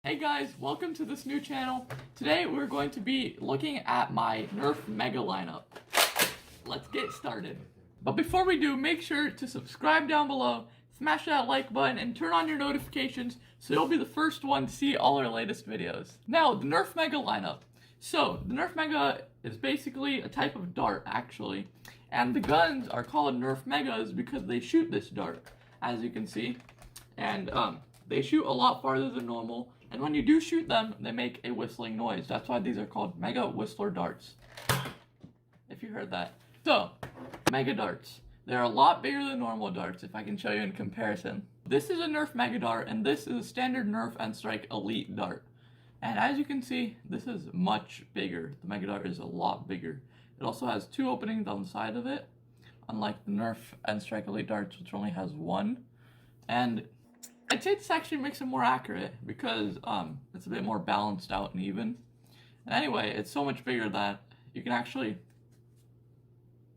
Hey guys, welcome to this new channel. Today we're going to be looking at my Nerf Mega lineup. Let's get started. But before we do, make sure to subscribe down below, smash that like button, and turn on your notifications so you'll be the first one to see all our latest videos. Now, the Nerf Mega lineup. So, the Nerf Mega is basically a type of dart, actually. And the guns are called Nerf Megas because they shoot this dart, as you can see. And they shoot a lot farther than normal. And when you do shoot them, they make a whistling noise. That's why these are called Mega Whistler Darts. If you heard that. So, Mega Darts. They're a lot bigger than normal darts, if I can show you in comparison. This is a Nerf Mega Dart, and this is a standard Nerf N-Strike Elite Dart. And as you can see, this is much bigger. The Mega Dart is a lot bigger. It also has two openings on the side of it, unlike the Nerf N-Strike Elite Darts, which only has one. And I'd say this actually makes it more accurate because it's a bit more balanced out and even. And anyway, it's so much bigger that you can actually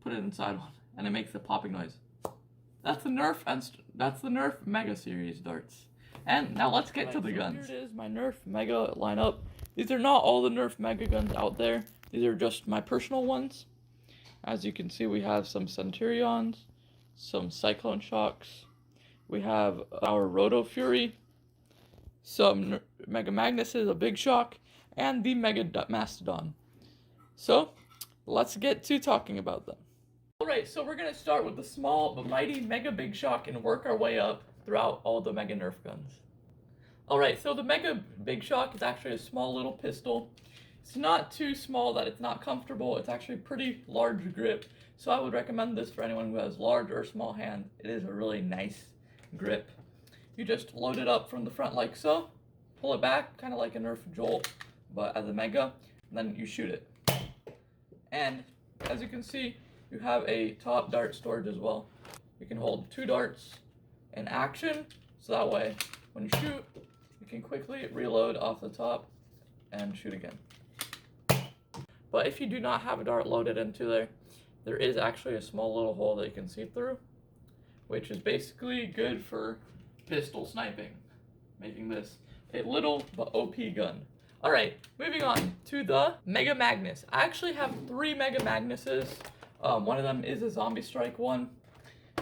put it inside one and it makes a popping noise. That's the Nerf Mega Series darts. And now let's get to the guns. Here it is, my Nerf Mega lineup. These are not all the Nerf Mega Guns out there. These are just my personal ones. As you can see, we have some Centurions, some Cyclone shocks. We have our Roto Fury, some Mega Magnuses, a big shock, and the Mega Mastodon. So, let's get to talking about them. Alright, so we're going to start with the small but mighty Mega Big Shock and work our way up throughout all the Mega Nerf guns. Alright, so the Mega Big Shock is actually a small little pistol. It's not too small that it's not comfortable. It's actually a pretty large grip. So I would recommend this for anyone who has large or small hand. It is a really nice grip. You just load it up from the front like so, pull it back, kind of like a Nerf Jolt, but as a Mega, and then you shoot it. And as you can see, you have a top dart storage as well. You can hold 2 darts in action, so that way, when you shoot, you can quickly reload off the top and shoot again. But if you do not have a dart loaded into there, there is actually a small little hole that you can see through, which is basically good for pistol sniping, making this a little but OP gun. Alright, moving on to the Mega Magnus. I actually have 3 Mega Magnuses. One of them is a Zombie Strike one.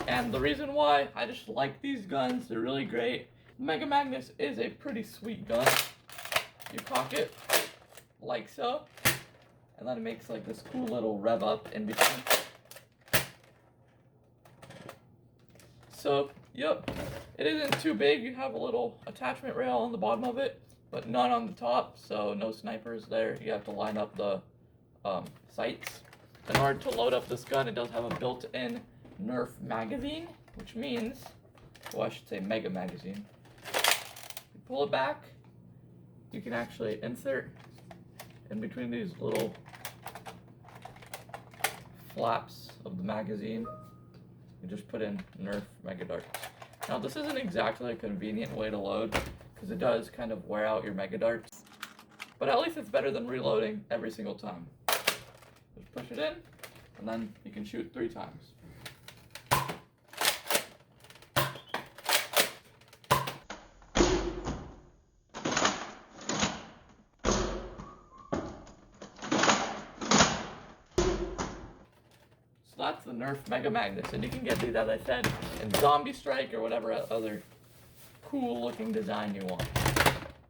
And the reason why, I just like these guns, they're really great. Mega Magnus is a pretty sweet gun. You cock it like so, and then it makes like this cool little rev up in between. So, yep, it isn't too big. You have a little attachment rail on the bottom of it, but none on the top, so no snipers there. You have to line up the sights. In order to load up this gun, it does have a built-in Nerf magazine, which means, well, I should say Mega magazine. You pull it back, you can actually insert in between these little flaps of the magazine. You just put in Nerf Mega Darts. Now this isn't exactly a convenient way to load because it does kind of wear out your Mega Darts, but at least it's better than reloading every single time. Just push it in and then you can shoot 3 times. So that's the Nerf Mega Magnus, and you can get these, as I said, in Zombie Strike or whatever other cool looking design you want.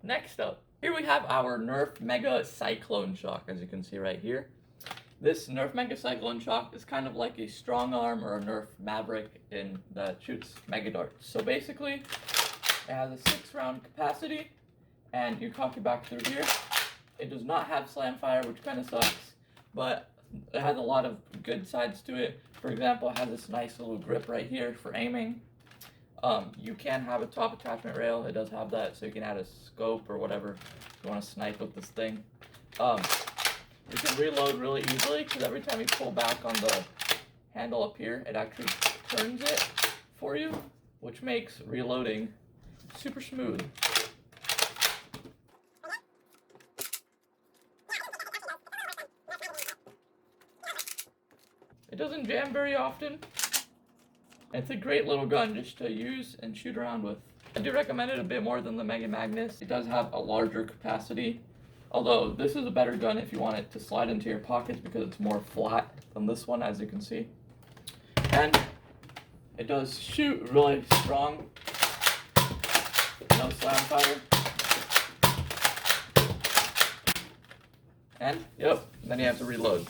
Next up, here we have our Nerf Mega Cyclone shock, as you can see right here. This Nerf Mega Cyclone shock is kind of like a strong arm or a Nerf Maverick that shoots Mega Darts. So basically, it has a 6-round capacity, and you cock it back through here. It does not have slam fire, which kind of sucks, but it has a lot of good sides to it. For example, it has this nice little grip right here for aiming. You can have a top attachment rail. It does have that, so you can add a scope or whatever if you want to snipe with this thing. You can reload really easily because every time you pull back on the handle up here, it actually turns it for you, which makes reloading super smooth. It doesn't jam very often. It's a great little gun just to use and shoot around with. I do recommend it a bit more than the Mega Magnus. It does have a larger capacity, although this is a better gun if you want it to slide into your pockets because it's more flat than this one, as you can see. And it does shoot really strong. No slam fire. And, yep, then you have to reload.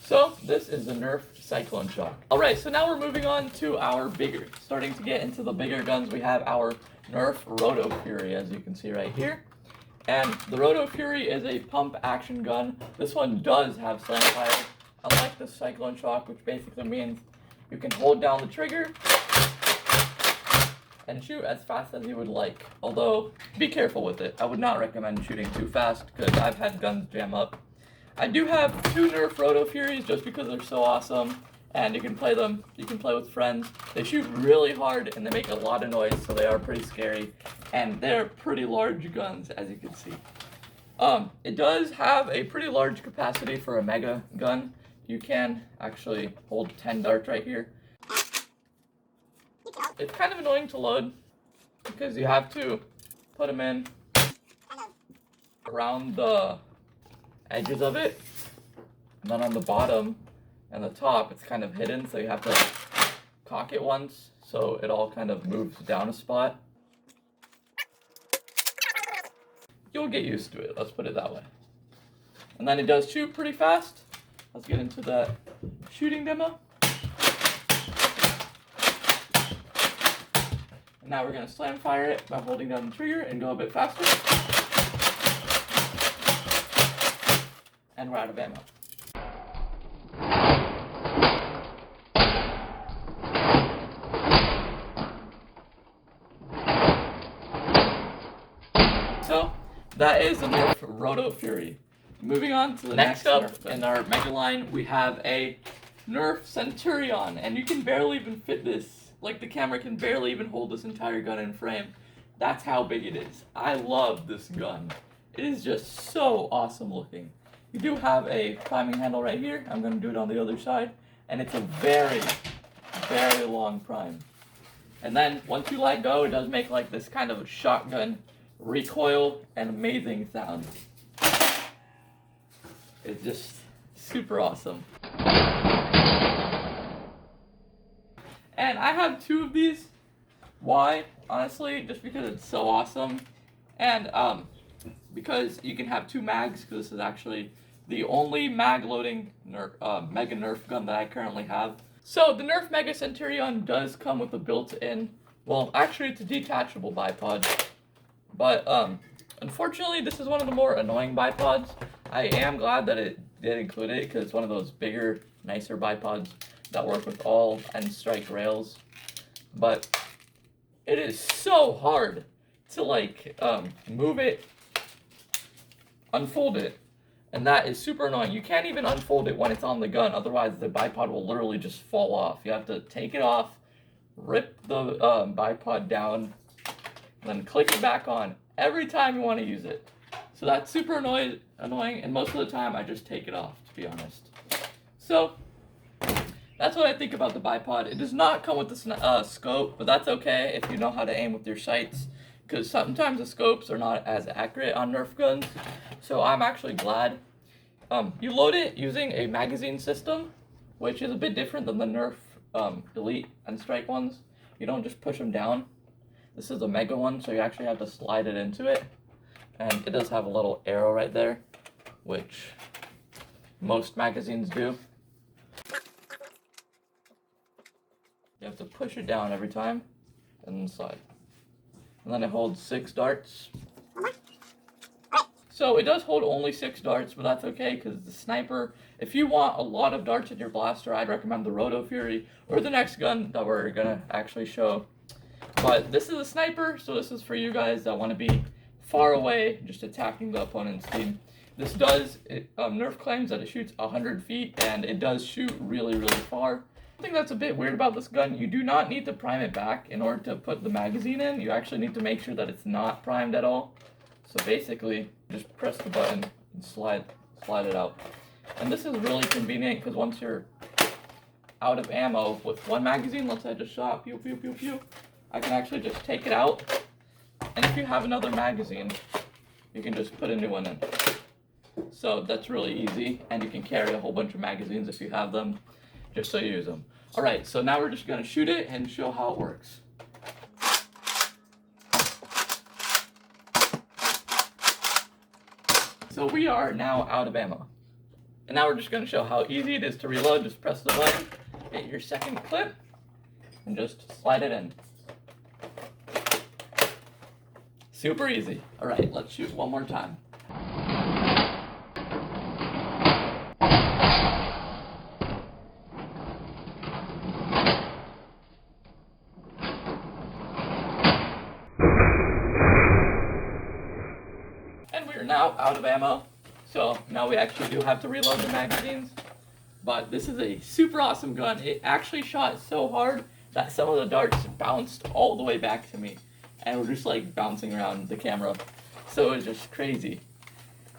So, this is the Nerf Cyclone shock. Alright, so now we're moving on to our bigger. Starting to get into the bigger guns, we have our Nerf Roto Fury, as you can see right here. And the Roto Fury is a pump action gun. This one does have slam fire, unlike the Cyclone shock, which basically means you can hold down the trigger and shoot as fast as you would like. Although, be careful with it. I would not recommend shooting too fast because I've had guns jam up. I do have 2 Nerf Roto Furies just because they're so awesome, and you can play them, you can play with friends. They shoot really hard and they make a lot of noise, so they are pretty scary, and they're pretty large guns, as you can see. It does have a pretty large capacity for a Mega gun. You can actually hold 10 darts right here. It's kind of annoying to load because you have to put them in around the edges of it, and then on the bottom and the top it's kind of hidden, so you have to cock it once so it all kind of moves down a spot. You'll get used to it, let's put it that way. And then it does shoot pretty fast. Let's get into that shooting demo. And now we're going to slam fire it by holding down the trigger and go a bit faster. And we're out of ammo. So, that is the Nerf Roto Fury. Moving on to the next up in our Mega line, we have a Nerf Centurion, and you can barely even fit this. Like, the camera can barely even hold this entire gun in frame. That's how big it is. I love this gun. It is just so awesome looking. You do have a priming handle right here. I'm going to do it on the other side, and it's a very, very long prime. And then, once you let go, it does make like this kind of shotgun recoil and amazing sound. It's just super awesome. And I have 2 of these. Why? Honestly, just because it's so awesome. And because you can have 2 mags, because this is actually the only mag loading Mega Nerf gun that I currently have. So the Nerf Mega Centurion does come with a built-in, well, actually it's a detachable bipod. But unfortunately, this is one of the more annoying bipods. I am glad that it did include it because it's one of those bigger, nicer bipods that work with all N-Strike rails. But it is so hard to like move it, unfold it, and that is super annoying. You can't even unfold it when it's on the gun, otherwise the bipod will literally just fall off. You have to take it off, rip the bipod down, then click it back on every time you want to use it. So that's super annoying, and most of the time I just take it off, to be honest. So that's what I think about the bipod. It does not come with the scope, but that's okay if you know how to aim with your sights, because sometimes the scopes are not as accurate on Nerf guns. So I'm actually glad. You load it using a magazine system, which is a bit different than the Nerf Elite N-Strike ones. You don't just push them down. This is a Mega one, so you actually have to slide it into it. And it does have a little arrow right there, which most magazines do. You have to push it down every time, and then slide. And then it holds 6 darts. So it does hold only 6 darts, but that's okay, because the sniper, if you want a lot of darts in your blaster, I'd recommend the Roto Fury, or the next gun that we're gonna actually show. But this is a sniper, so this is for you guys that want to be far away, just attacking the opponent's team. This does, Nerf claims that it shoots 100 feet, and it does shoot really, really far. I think that's a bit weird about this gun. You do not need to prime it back in order to put the magazine in. You actually need to make sure that it's not primed at all. So basically, just press the button and slide slide it out. And this is really convenient because once you're out of ammo with one magazine, let's say I just shot, pew, pew, pew, pew, I can actually just take it out. And if you have another magazine, you can just put a new one in. So that's really easy, and you can carry a whole bunch of magazines if you have them, just so you use them. Alright, so now we're just going to shoot it and show how it works. So we are now out of ammo. And now we're just going to show how easy it is to reload. Just press the button, hit your second clip, and just slide it in. Super easy. Alright, let's shoot one more time. And we are now out of ammo. So now we actually do have to reload the magazines. But this is a super awesome gun. It actually shot so hard that some of the darts bounced all the way back to me. And we're just like bouncing around the camera. So it's just crazy.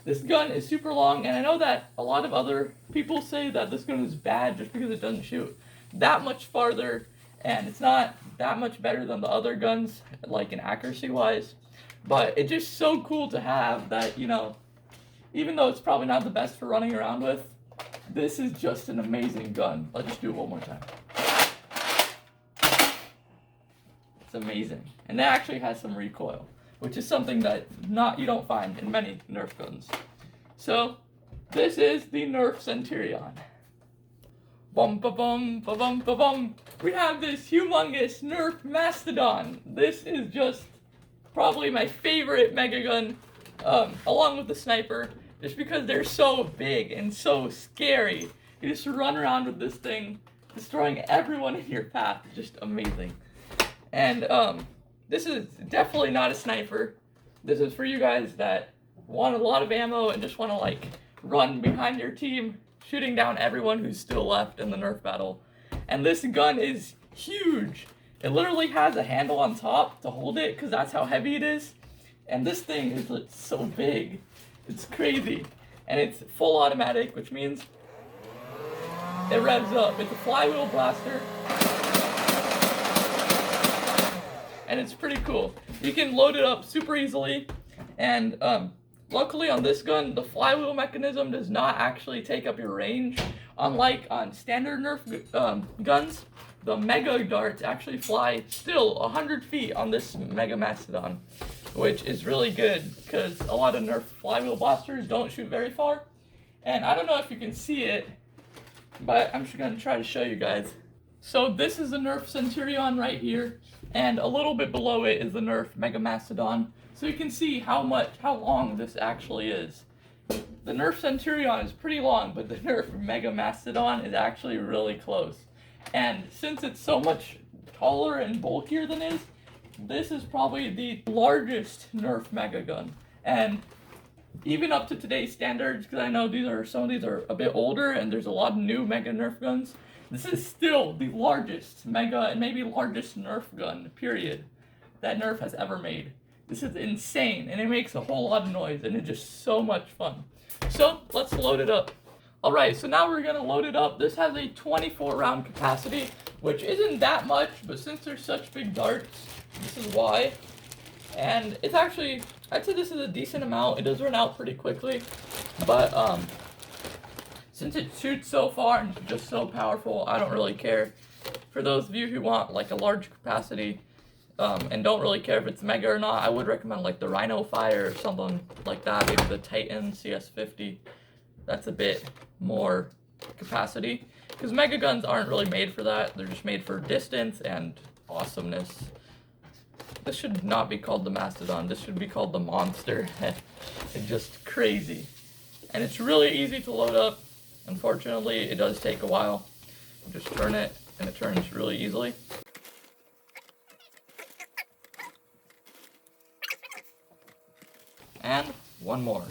This gun is super long, and I know that a lot of other people say that this gun is bad just because it doesn't shoot that much farther, and it's not that much better than the other guns, like in accuracy wise. But it's just so cool to have that, you know, even though it's probably not the best for running around with, this is just an amazing gun. Let's just do it one more time. It's amazing. And it actually has some recoil, which is something that you don't find in many Nerf guns. So, this is the Nerf Centurion. Bum ba bum ba bum ba bum. We have this humongous Nerf Mastodon. This is just probably my favorite mega gun, along with the sniper, just because they're so big and so scary. You just run around with this thing, destroying everyone in your path. Just amazing. And this is definitely not a sniper. This is for you guys that want a lot of ammo and just want to like run behind your team, shooting down everyone who's still left in the Nerf battle. And this gun is huge. It literally has a handle on top to hold it because that's how heavy it is. And this thing is like, so big. It's crazy. And it's full automatic, which means it revs up. It's a flywheel blaster. And it's pretty cool. You can load it up super easily, and luckily on this gun, the flywheel mechanism does not actually take up your range. Unlike on standard Nerf guns, the Mega darts actually fly still 100 feet on this Mega Mastodon, which is really good because a lot of Nerf flywheel blasters don't shoot very far. And I don't know if you can see it, but I'm just going to try to show you guys. So this is the Nerf Centurion right here, and a little bit below it is the Nerf Mega Mastodon. So you can see how long this actually is. The Nerf Centurion is pretty long, but the Nerf Mega Mastodon is actually really close. And since it's so much taller and bulkier than it is, this is probably the largest Nerf Mega gun. And even up to today's standards, because I know some of these are a bit older and there's a lot of new Mega Nerf guns, this is still the largest Mega and maybe largest Nerf gun, period, that Nerf has ever made. This is insane, and it makes a whole lot of noise, and it's just so much fun. So, let's load it up. Alright, so now we're going to load it up. This has a 24 round capacity, which isn't that much, but since they're such big darts, this is why. And it's actually, I'd say this is a decent amount. It does run out pretty quickly, but since it shoots so far and it's just so powerful, I don't really care. For those of you who want like a large capacity and don't really care if it's Mega or not, I would recommend like the Rhino Fire or something like that, maybe the Titan CS50. That's a bit more capacity, because Mega Guns aren't really made for that. They're just made for distance and awesomeness. This should not be called the Mastodon. This should be called the Monster. It's just crazy. And it's really easy to load up. Unfortunately, it does take a while. Just turn it, and it turns really easily. And one more.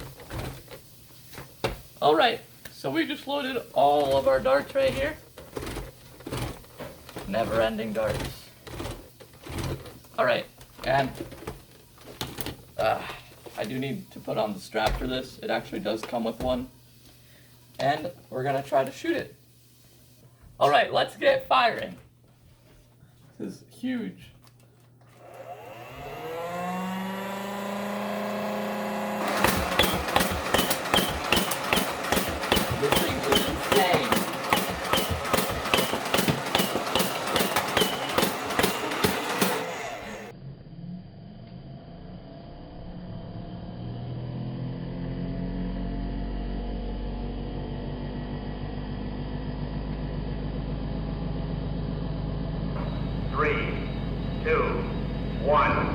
Alright, so we just loaded all of our darts right here. Never-ending darts. Alright, and I do need to put on the strap for this. It actually does come with one. and we're gonna try to shoot it. All right, let's get firing. This is huge. This thing is insane. Three, two, one.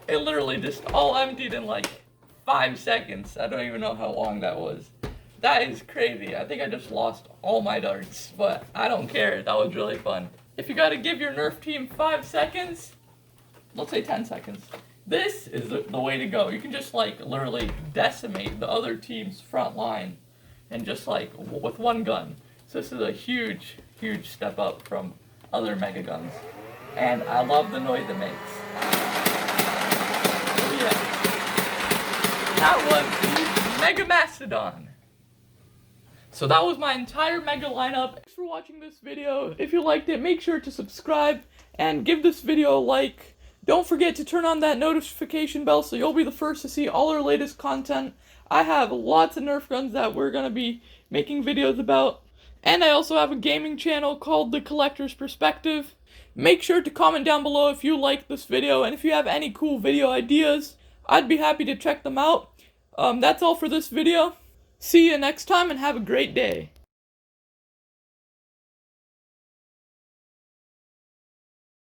It literally just all emptied in like 5 seconds. I don't even know how long that was. That is crazy. I think I just lost all my darts, but I don't care. That was really fun. If you gotta give your Nerf team 5 seconds, let's say 10 seconds, this is the way to go. You can just like literally decimate the other team's front line and just like with one gun. So this is a huge, huge step up from other Mega Guns. And I love the noise it makes. That was the Mega Mastodon. So that was my entire Mega lineup. Thanks for watching this video. If you liked it, make sure to subscribe and give this video a like. Don't forget to turn on that notification bell so you'll be the first to see all our latest content. I have lots of Nerf guns that we're going to be making videos about. And I also have a gaming channel called The Collector's Perspective. Make sure to comment down below if you like this video, and if you have any cool video ideas, I'd be happy to check them out. That's all for this video. See you next time and have a great day.